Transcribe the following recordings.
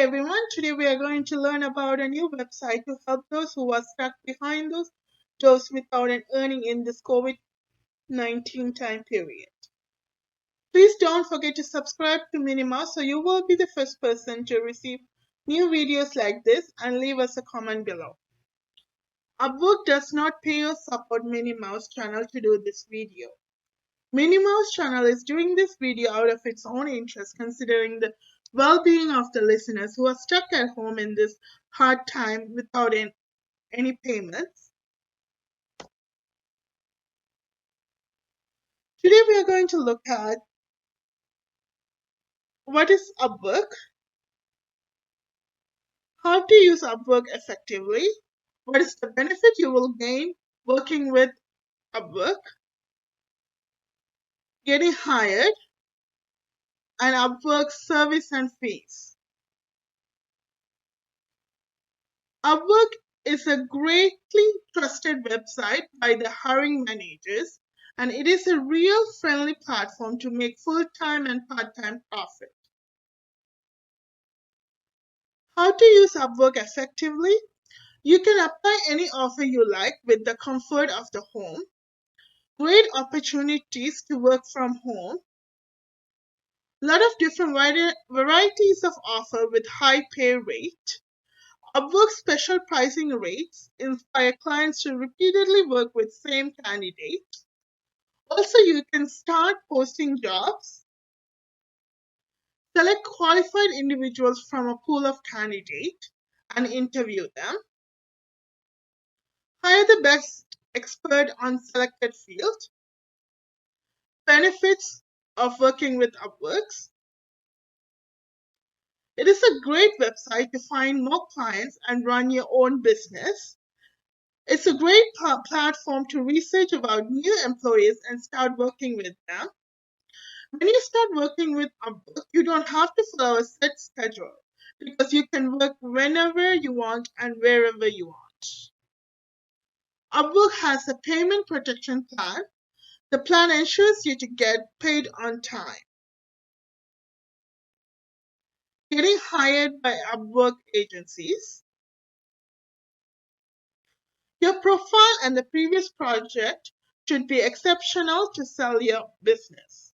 everyone, today we are going to learn about a new website to help those who are stuck behind those doors without an earning in this COVID-19 time period. Please don't forget to subscribe to Minimouse so you will be the first person to receive new videos like this, and leave us a comment below. UpWork does not pay or support Minimouse channel to do this video. Minimouse channel is doing this video out of its own interest, considering the well-being of the listeners who are stuck at home in this hard time without any payments. Today we are going to look at what is UpWork, how to use UpWork effectively, what is the benefit you will gain working with UpWork, getting hired, and UpWork service and fees. UpWork is a greatly trusted website by the hiring managers, and it is a real friendly platform to make full-time and part-time profit. How to use UpWork effectively? You can apply any offer you like with the comfort of the home. Great opportunities to work from home. Lot of different varieties of offer with high pay rate. UpWork's special pricing rates inspire clients to repeatedly work with same candidates. Also, you can start posting jobs, select qualified individuals from a pool of candidates and interview them, hire the best expert on selected field, benefits of working with UpWorks. It is a great website to find more clients and run your own business. It's a great platform to research about new employees and start working with them. When you start working with UpWork, you don't have to follow a set schedule because you can work whenever you want and wherever you want. UpWork has a payment protection plan. The plan ensures you to get paid on time. Getting hired by UpWork agencies. Your profile and the previous project should be exceptional to sell your business.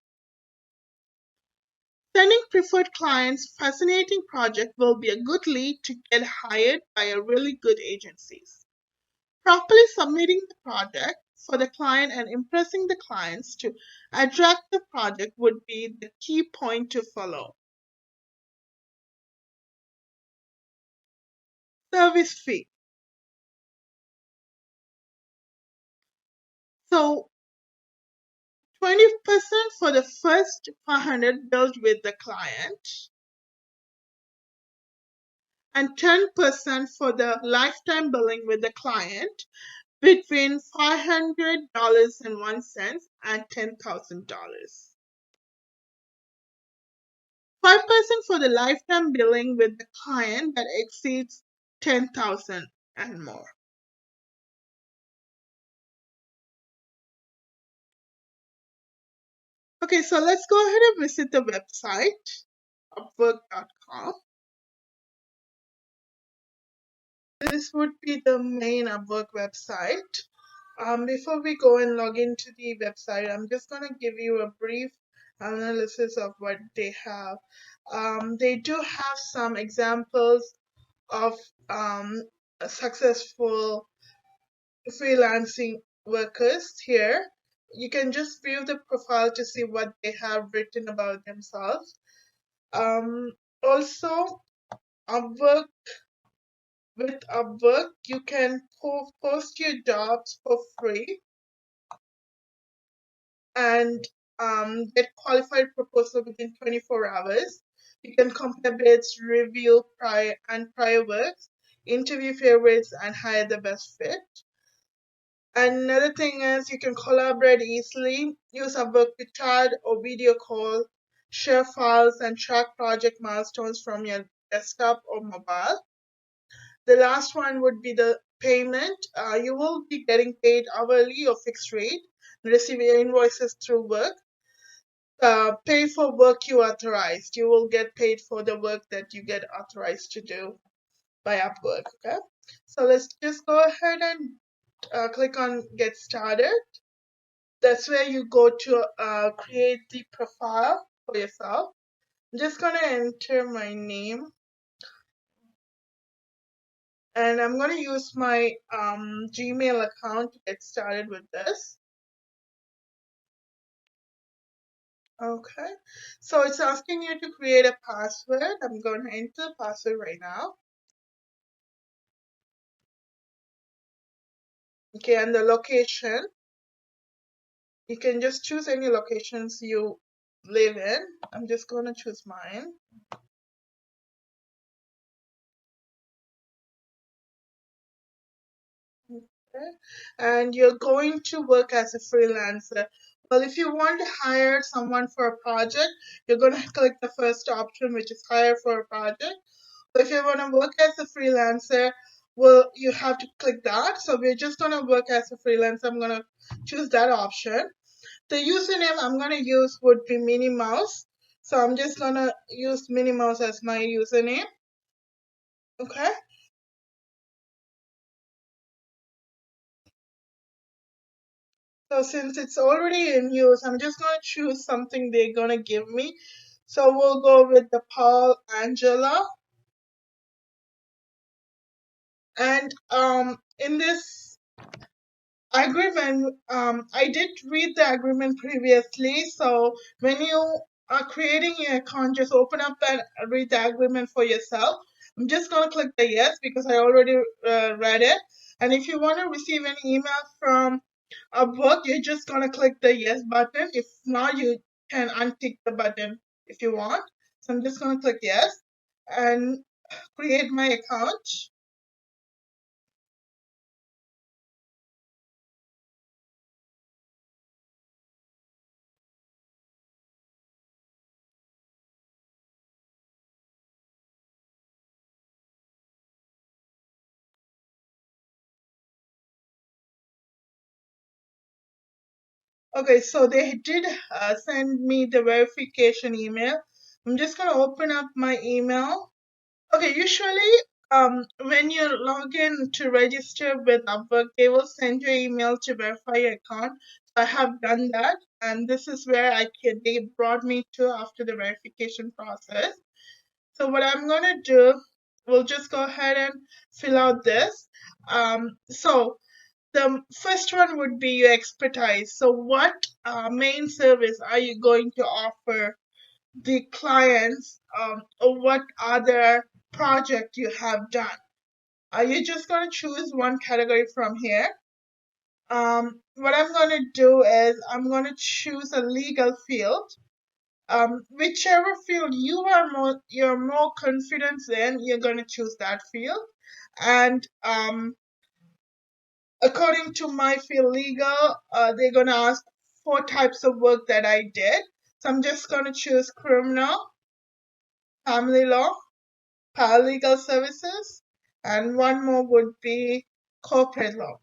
Sending preferred clients fascinating project will be a good lead to get hired by a really good agencies. Properly submitting the project for the client and impressing the clients to attract the project would be the key point to follow. Service fee. So 20% for the first 500 billed with the client, and 10% for the lifetime billing with the client between $500.01 and $10,000. 5% for the lifetime billing with the client that exceeds $10,000 and more. Okay, so let's go ahead and visit the website, upwork.com. This would be the main UpWork website. Before we go and log into the website, I'm just going to give you a brief analysis of what they have. They do have some examples of successful freelancing workers here. You can just view the profile to see what they have written about themselves. Also, UpWork. With UpWork, you can post your jobs for free and get qualified proposal within 24 hours. You can compare bids, review prior works, interview favorites, and hire the best fit. Another thing is you can collaborate easily, use UpWork to chat or video call, share files, and track project milestones from your desktop or mobile. The last one would be the payment. You will be getting paid hourly or fixed rate and receive your invoices through work. pay for work you authorized. You will get paid for the work that you get authorized to do by UpWork. Okay, so let's just go ahead and click on Get Started. That's where you go to create the profile for yourself. I'm just gonna enter my name, and I'm gonna use my Gmail account to get started with this. Okay, so it's asking you to create a password. I'm going to enter the password right now. Okay, and the location, you can just choose any locations you live in. I'm just going to choose mine. Okay, and you're going to work as a freelancer. Well, if you want to hire someone for a project, you're going to click the first option, which is hire for a project. If you want to work as a freelancer, well, you have to click that. So we're just going to work as a freelancer. I'm going to choose that option. The username I'm going to use would be Minimouse. So I'm just going to use Minimouse as my username. Okay. So since it's already in use, I'm just going to choose something they're going to give me. So we'll go with the Paul Angela. And in this agreement, I did read the agreement previously. So when you are creating your account, just open up and read the agreement for yourself. I'm just going to click the yes because I already read it. And if you want to receive an email from UpWork, you're just going to click the yes button. If not, you can untick the button if you want. So I'm just going to click yes and create my account. Okay, so they did send me the verification email. I'm just gonna open up my email. Okay, usually when you log in to register with Upwork, they will send you an email to verify your account. So I have done that, and this is where they brought me to after the verification process. So what I'm gonna do, we'll just go ahead and fill out this. So the first one would be your expertise. So, what main service are you going to offer the clients, or what other project you have done? Are you just going to choose one category from here? What I'm going to do is I'm going to choose a legal field. Whichever field you're more confident in, you're going to choose that field. And according to my field legal, they're going to ask 4 types of work that I did. So I'm just going to choose criminal, family law, paralegal services, and one more would be corporate law.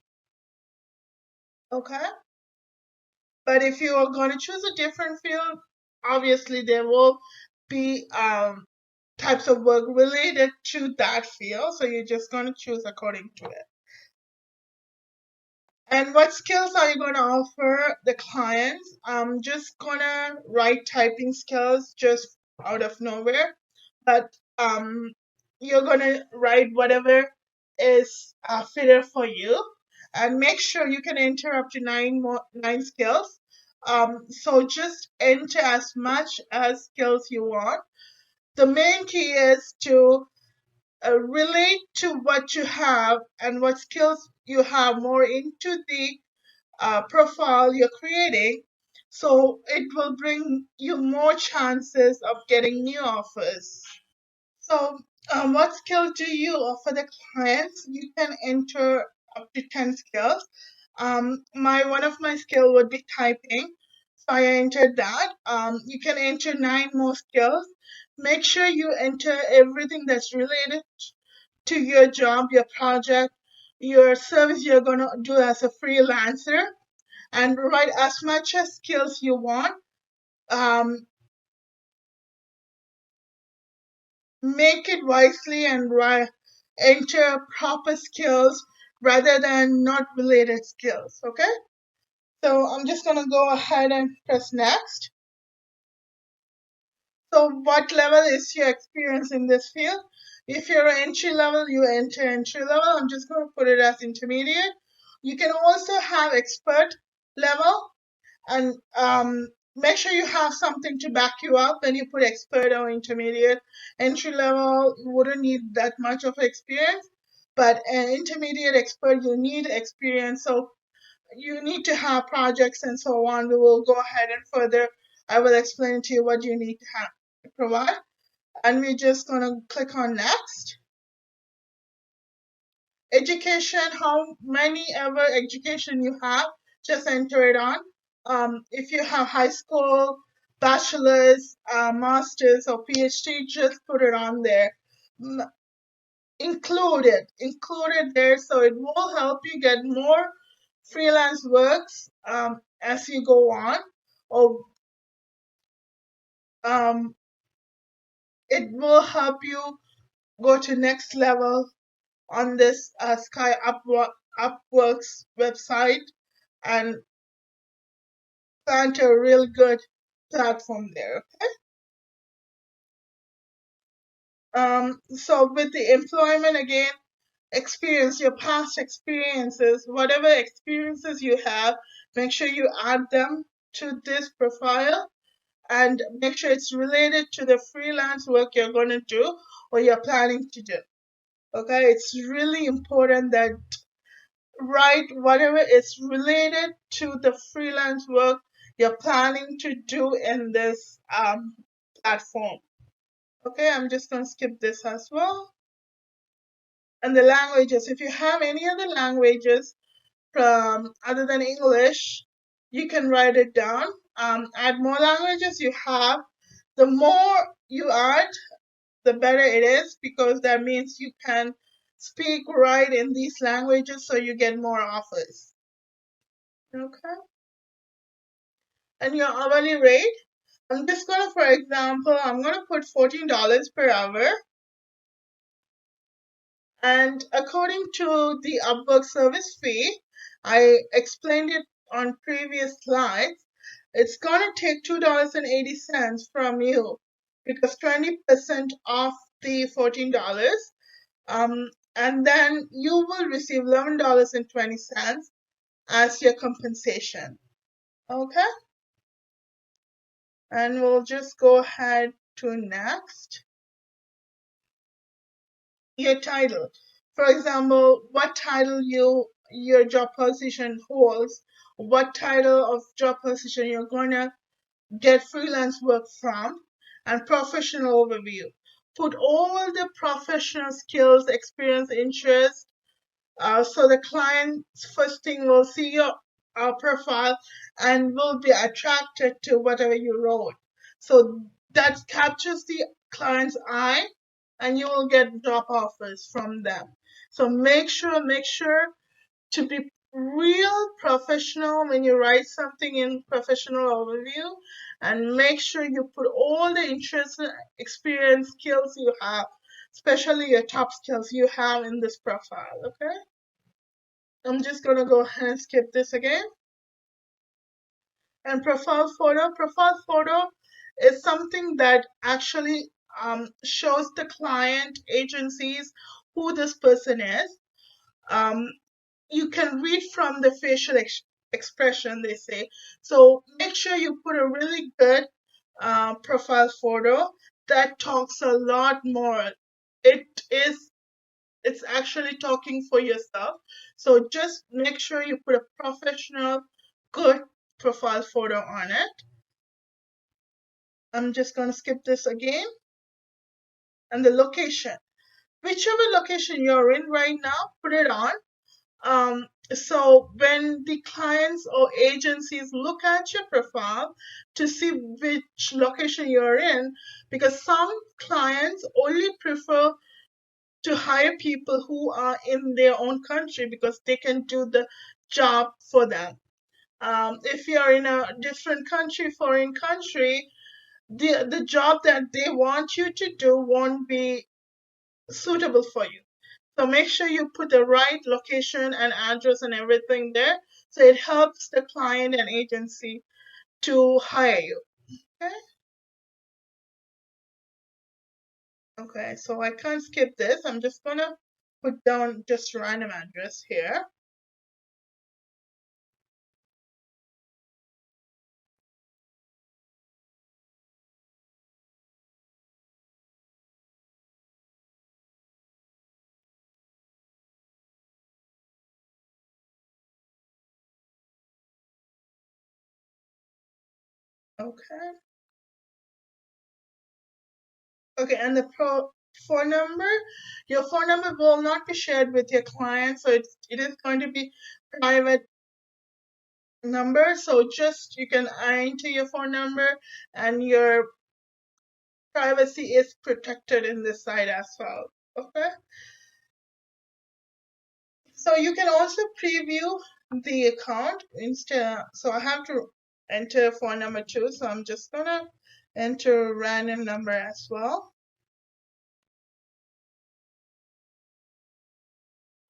Okay? But if you are going to choose a different field, obviously there will be types of work related to that field. So you're just going to choose according to it. And what skills are you going to offer the clients? I'm just going to write typing skills just out of nowhere, but you're going to write whatever is fitted for you, and make sure you can enter up to nine skills. So just enter as much as skills you want. The main key is to relate to what you have and what skills you have more into the profile you're creating, so it will bring you more chances of getting new offers. So what skill do you offer the clients? You can enter up to 10 skills. My one of my skill would be typing, so I entered that. You can enter 9 more skills. Make sure you enter everything that's related to your job, your project, your service you're going to do as a freelancer, and write as much as skills you want. um, make it wisely and enter proper skills rather than not related skills. Okay, so I'm just gonna go ahead and press next. So what level is your experience in this field? If you're entry level, you enter entry level. I'm just going to put it as intermediate. You can also have expert level, and make sure you have something to back you up when you put expert or intermediate. Entry level, you wouldn't need that much of experience, but an intermediate expert, you need experience. So you need to have projects and so on. We will go ahead and further, I will explain to you what you need to have to provide. And we're just going to click on next. Education, how many ever education you have, just enter it on. If you have high school, bachelor's, master's, or PhD, just put it on there. Include it there, so it will help you get more freelance works as you go on, or um, it will help you go to next level on this Sky UpWorks website and plant a real good platform there. So with the employment again, experience, your past experiences, whatever experiences you have, make sure you add them to this profile and make sure it's related to the freelance work you're going to do or you're planning to do. Okay, it's really important that write whatever is related to the freelance work you're planning to do in this platform. Okay, I'm just going to skip this as well. And the languages, if you have any other languages from other than English, you can write it down. Add more languages you have. The more you add, the better it is, because that means you can speak right in these languages, so you get more offers. Okay. And your hourly rate, I'm just gonna, for example, I'm gonna put $14 per hour. And according to the UpWork service fee, I explained it on previous slides, it's gonna take $2.80 from you, because 20% off the $14, and then you will receive $11.20 as your compensation. Okay, and we'll just go ahead to next. Your title, for example, what title your job position holds, what title of job position you're going to get freelance work from, and professional overview. Put all the professional skills, experience, interest, so the client's first thing will see your profile and will be attracted to whatever you wrote. So that captures the client's eye, and you will get job offers from them. So make sure to be real professional when you write something in professional overview, and make sure you put all the interest, experience, skills you have, especially your top skills you have in this profile. Okay, I'm just gonna go ahead and skip this again. And profile photo is something that actually shows the client agencies who this person is. um, you can read from the facial expression, they say. So make sure you put a really good profile photo that talks a lot more. It is it's actually talking for yourself. So just make sure you put a professional, good profile photo on it. I'm just going to skip this again. And the location. Whichever location you're in right now, put it on. So when the clients or agencies look at your profile to see which location you're in, because some clients only prefer to hire people who are in their own country because they can do the job for them. If you're in a different country, foreign country, the job that they want you to do won't be suitable for you. So make sure you put the right location and address and everything there, so it helps the client and agency to hire you. Okay. Okay, so I can't skip this. I'm just gonna put down just random address here. Okay. Okay, and the phone number, your phone number will not be shared with your client, so it is going to be private number. So just you can enter your phone number, and your privacy is protected in this side as well. Okay. So you can also preview the account instead. So I have to enter phone number too. So I'm just gonna enter random number as well.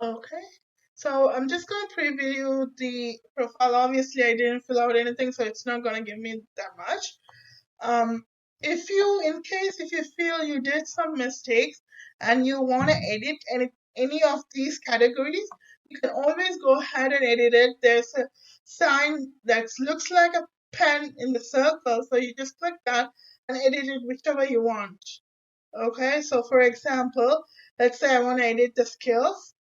Okay. So I'm just gonna preview the profile. Obviously, I didn't fill out anything, so it's not gonna give me that much. Um, if you, in case if you feel you did some mistakes and you want to edit any of these categories, you can always go ahead and edit it. There's a sign that looks like a pen in the circle, so you just click that and edit it whichever you want. Okay, so for example, let's say I want to edit the skills.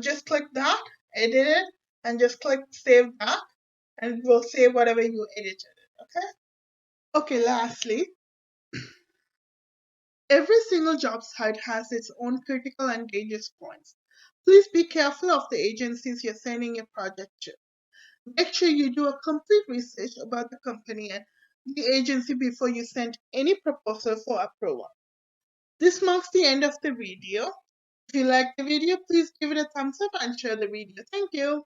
Just click that, edit it, and just click save that, and it will save whatever you edited. Okay. Okay, lastly, every single job site has its own critical and dangerous points. Please be careful of the agencies you're sending your project to. Make sure you do a complete research about the company and the agency before you send any proposal for approval. This marks the end of the video. If you like the video, please give it a thumbs up and share the video. Thank you.